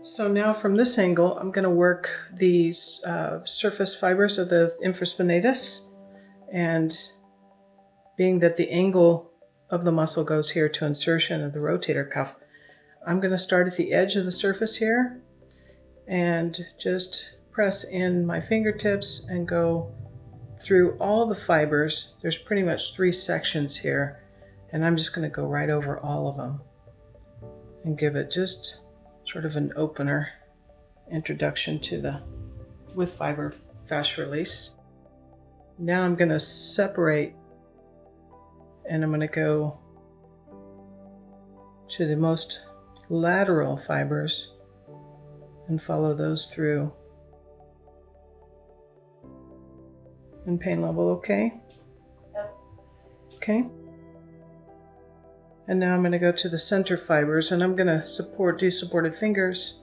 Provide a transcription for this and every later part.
So now from this angle, I'm going to work these surface fibers of the infraspinatus, and being that the angle of the muscle goes here to insertion of the rotator cuff, I'm going to start at the edge of the surface here and just press in my fingertips and go through all the fibers. There's pretty much 3 sections here, and I'm just going to go right over all of them and give it just sort of an opener introduction to the with fiber fascia release. Now I'm going to separate, and I'm going to go to the most lateral fibers and follow those through. And pain level okay? Yep. Okay. And now I'm going to go to the center fibers, and I'm going to do supported fingers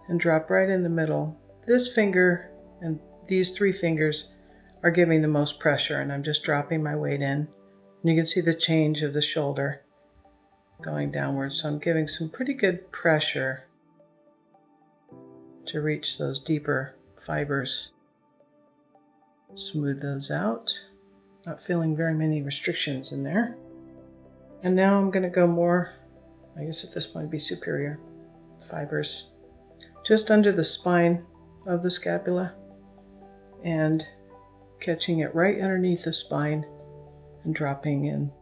and drop right in the middle. This finger and these 3 fingers are giving the most pressure, and I'm just dropping my weight in. And you can see the change of the shoulder going downwards. So I'm giving some pretty good pressure to reach those deeper fibers. Smooth those out. Not feeling very many restrictions in there. And now I'm going to go more, I guess at this point it'd be superior fibers, just under the spine of the scapula and catching it right underneath the spine and dropping in.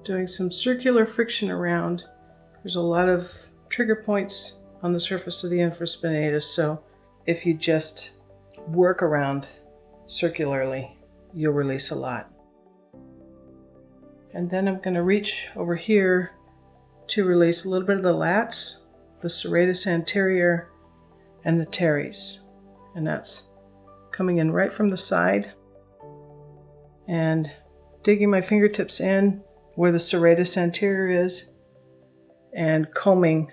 Doing some circular friction around. There's a lot of trigger points on the surface of the infraspinatus, so if you just work around circularly, you'll release a lot. And then I'm going to reach over here to release a little bit of the lats, the Sceratus Anterior, and the Teres. And that's coming in right from the side and digging my fingertips in where the Sceratus Anterior is and combing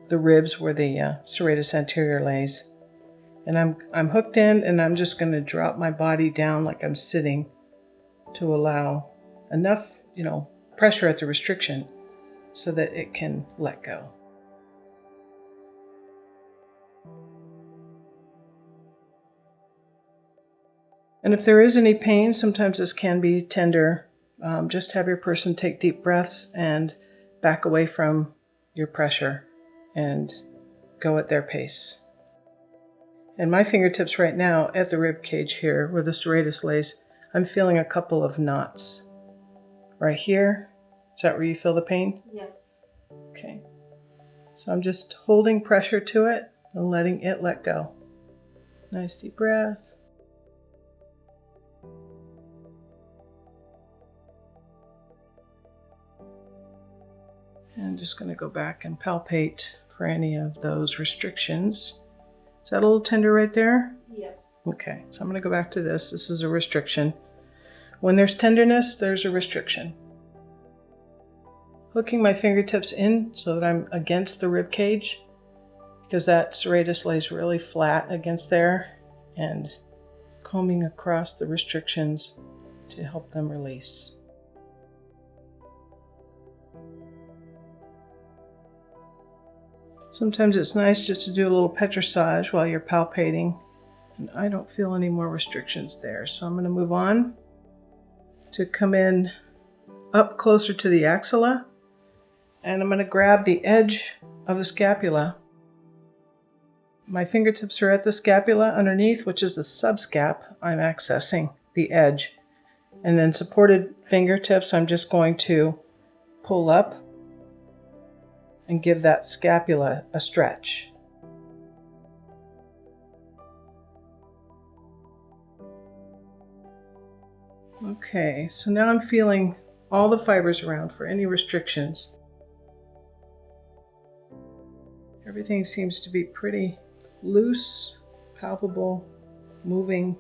the ribs where the Sceratus Anterior lays. And I'm hooked in, and I'm just going to drop my body down like I'm sitting to allow enough, pressure at the restriction so that it can let go. And if there is any pain, sometimes this can be tender. Just have your person take deep breaths and back away from your pressure and go at their pace. And my fingertips right now at the rib cage here where the serratus lays, I'm feeling a couple of knots. Right here, is that where you feel the pain? Yes. Okay. So I'm just holding pressure to it and letting it let go. Nice deep breath. And just going to go back and palpate for any of those restrictions. Is that a little tender right there? Yes. Okay, so I'm going to go back to this. This is a restriction. When there's tenderness, there's a restriction. Hooking my fingertips in so that I'm against the rib cage, because that serratus lays really flat against there, and combing across the restrictions to help them release. Sometimes it's nice just to do a little petrissage while you're palpating, and I don't feel any more restrictions there. So I'm going to move on to come in up closer to the axilla, and I'm going to grab the edge of the scapula. My fingertips are at the scapula underneath, which is the subscap. I'm accessing the edge. And then supported fingertips, I'm just going to pull up and give that scapula a stretch. Okay, so now I'm feeling all the fibers around for any restrictions. Everything seems to be pretty loose, palpable, moving